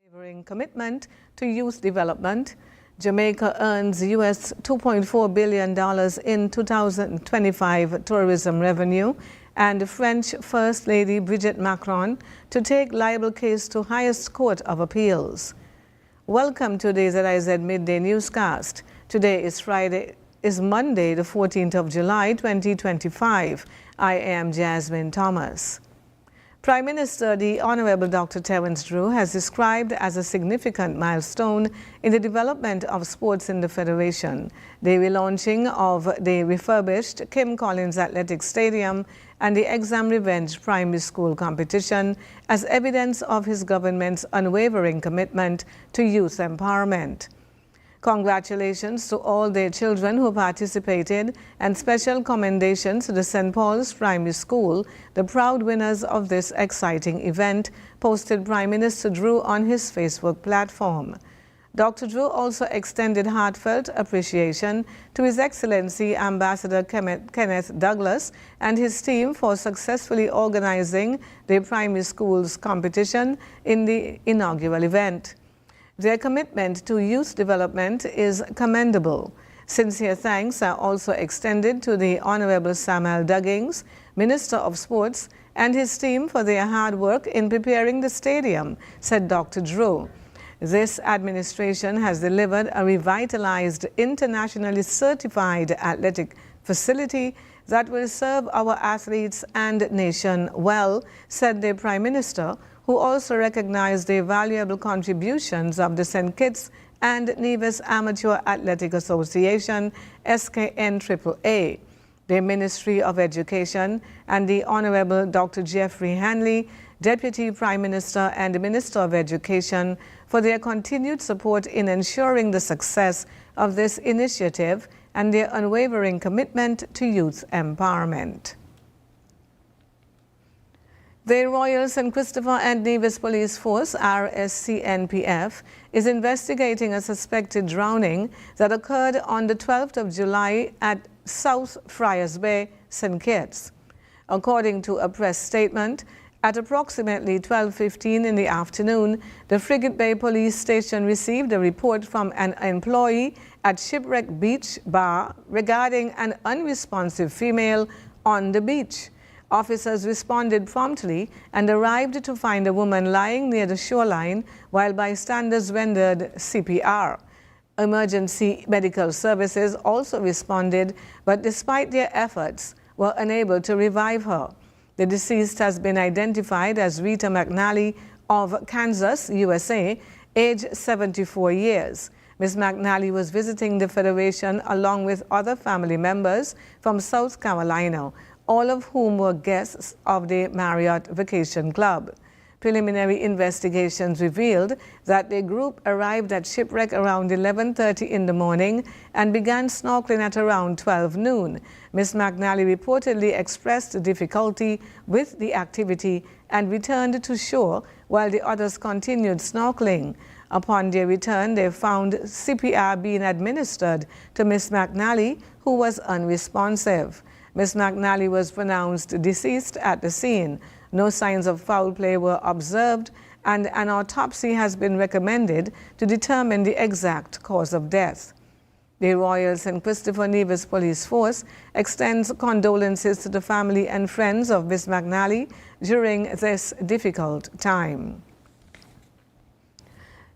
unwavering commitment to youth development, Jamaica earns US $2.4 billion in 2025 tourism revenue, and French First Lady Brigitte Macron to take libel case to highest court of appeals. Welcome to the ZIZ Midday newscast. Today is Monday, the 14th of July, 2025. I am Jasmine Thomas. Prime Minister the Honorable Dr. Terence Drew has described as a significant milestone in the development of sports in the Federation the relaunching of the refurbished Kim Collins Athletic Stadium and the Exam Revenge Primary School competition as evidence of his government's unwavering commitment to youth empowerment. Congratulations to all their children who participated, and special commendations to the St. Paul's Primary School, the proud winners of this exciting event, posted Prime Minister Drew on his Facebook platform. Dr. Drew also extended heartfelt appreciation to His Excellency Ambassador Kenneth Douglas and his team for successfully organizing the primary school's competition in the inaugural event. Their commitment to youth development is commendable. Sincere thanks are also extended to the Honorable Samuel Duggins, Minister of Sports, and his team for their hard work in preparing the stadium, said Dr. Drew. This administration has delivered a revitalized, internationally certified athletic facility that will serve our athletes and nation well, said the Prime Minister, who also recognized the valuable contributions of the St. Kitts and Nevis Amateur Athletic Association, SKNAAA, the Ministry of Education, and the Honorable Dr. Jeffrey Hanley, Deputy Prime Minister and Minister of Education, for their continued support in ensuring the success of this initiative and their unwavering commitment to youth empowerment. The Royal St. Christopher and Nevis Police Force, RSCNPF, is investigating a suspected drowning that occurred on the 12th of July at South Friars Bay, St. Kitts. According to a press statement, at approximately 12:15 in the afternoon, the Frigate Bay Police Station received a report from an employee at Shipwreck Beach Bar regarding an unresponsive female on the beach. Officers responded promptly and arrived to find a woman lying near the shoreline while bystanders rendered CPR. Emergency medical services also responded, but despite their efforts, were unable to revive her. The deceased has been identified as Rita McNally of Kansas, USA, age 74 years. Ms. McNally was visiting the Federation along with other family members from South Carolina, all of whom were guests of the Marriott Vacation Club. Preliminary investigations revealed that the group arrived at Shipwreck around 11:30 in the morning and began snorkeling at around 12 noon. Ms. McNally reportedly expressed difficulty with the activity and returned to shore while the others continued snorkeling. Upon their return, they found CPR being administered to Ms. McNally, who was unresponsive. Ms. McNally was pronounced deceased at the scene. No signs of foul play were observed, and an autopsy has been recommended to determine the exact cause of death. The Royal St. Christopher Nevis Police Force extends condolences to the family and friends of Ms. McNally during this difficult time.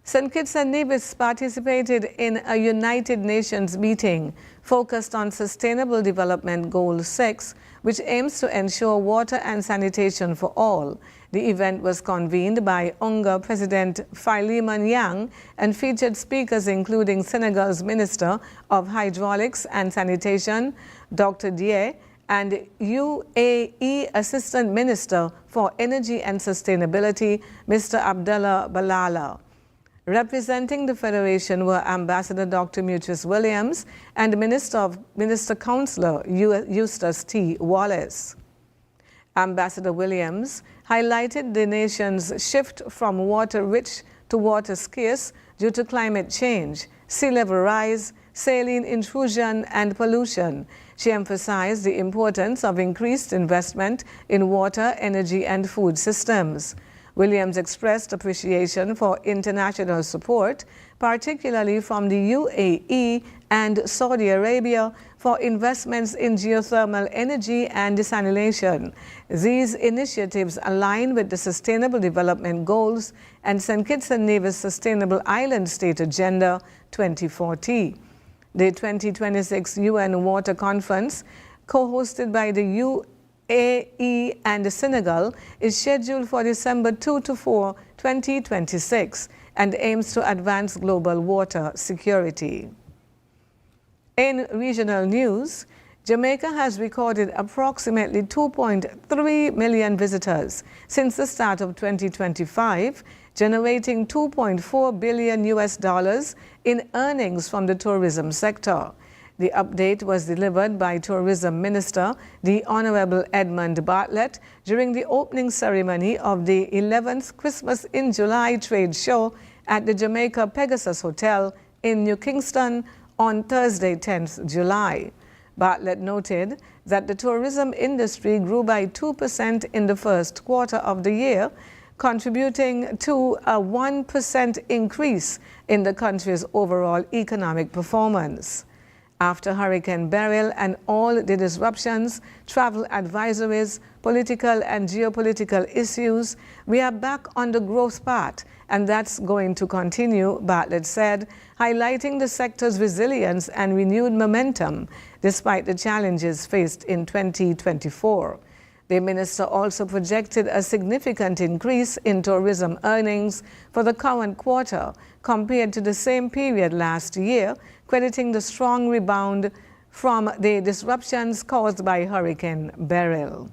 St. Kitts and Nevis participated in a United Nations meeting focused on Sustainable Development Goal 6, which aims to ensure water and sanitation for all. The event was convened by UNGA President Philemon Yang and featured speakers including Senegal's Minister of Hydraulics and Sanitation, Dr. Die, and UAE Assistant Minister for Energy and Sustainability, Mr. Abdallah Balala. Representing the Federation were Ambassador Dr. Mutrice Williams and Minister Counselor Eustace T. Wallace. Ambassador Williams highlighted the nation's shift from water-rich to water-scarce due to climate change, sea level rise, saline intrusion, and pollution. She emphasized the importance of increased investment in water, energy, and food systems. Williams expressed appreciation for international support, particularly from the UAE and Saudi Arabia, for investments in geothermal energy and desalination. These initiatives align with the Sustainable Development Goals and St. Kitts and Nevis Sustainable Island State Agenda 2040. The 2026 UN Water Conference, co-hosted by the UAE and Senegal, is scheduled for December 2 to 4, 2026, and aims to advance global water security. In regional news, Jamaica has recorded approximately 2.3 million visitors since the start of 2025, generating $2.4 billion in earnings from the tourism sector. The update was delivered by Tourism Minister, the Honorable Edmund Bartlett, during the opening ceremony of the 11th Christmas in July trade show at the Jamaica Pegasus Hotel in New Kingston on Thursday, 10th July. Bartlett noted that the tourism industry grew by 2% in the first quarter of the year, contributing to a 1% increase in the country's overall economic performance. After Hurricane Beryl and all the disruptions, travel advisories, political and geopolitical issues, we are back on the growth path, and that's going to continue, Bartlett said, highlighting the sector's resilience and renewed momentum despite the challenges faced in 2024. The minister also projected a significant increase in tourism earnings for the current quarter compared to the same period last year, crediting the strong rebound from the disruptions caused by Hurricane Beryl.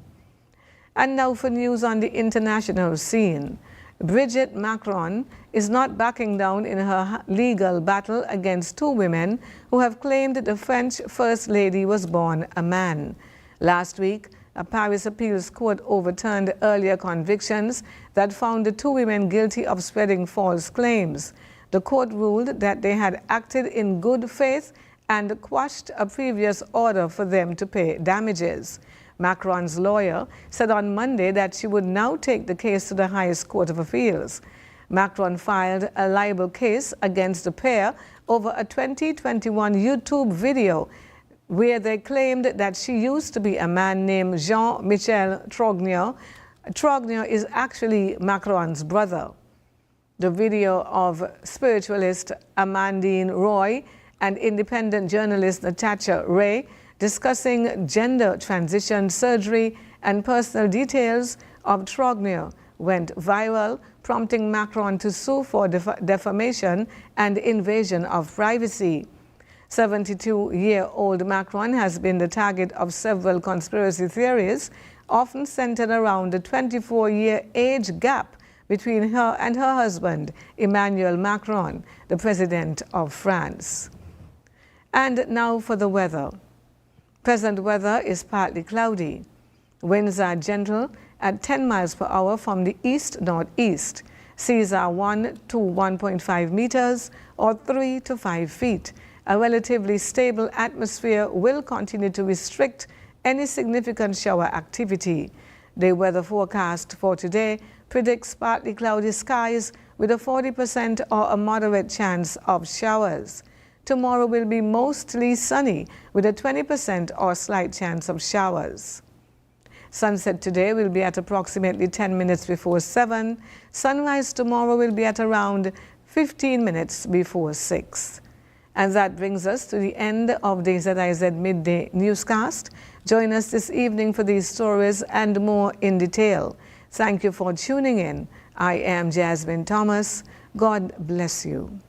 And now for news on the international scene. Brigitte Macron is not backing down in her legal battle against two women who have claimed the French First Lady was born a man. Last week, a Paris appeals court overturned earlier convictions that found the two women guilty of spreading false claims. The court ruled that they had acted in good faith and quashed a previous order for them to pay damages. Macron's lawyer said on Monday that she would now take the case to the highest court of appeals. Macron filed a libel case against the pair over a 2021 YouTube video where they claimed that she used to be a man named Jean-Michel Trogneux. Trogneux is actually Macron's brother. The video of spiritualist Amandine Roy and independent journalist Natasha Ray discussing gender transition surgery and personal details of Trogneux went viral, prompting Macron to sue for defamation and invasion of privacy. 72-year-old Macron has been the target of several conspiracy theories, often centered around the 24-year age gap between her and her husband, Emmanuel Macron, the president of France. And now for the weather. Present weather is partly cloudy. Winds are gentle at 10 miles per hour from the east-northeast. Seas are 1 to 1.5 meters or 3 to 5 feet. A relatively stable atmosphere will continue to restrict any significant shower activity. The weather forecast for today predicts partly cloudy skies with a 40% or a moderate chance of showers. Tomorrow will be mostly sunny with a 20% or slight chance of showers. Sunset today will be at approximately 10 minutes before 7. Sunrise tomorrow will be at around 15 minutes before 6. And that brings us to the end of the ZIZ Midday newscast. Join us this evening for these stories and more in detail. Thank you for tuning in. I am Jasmine Thomas. God bless you.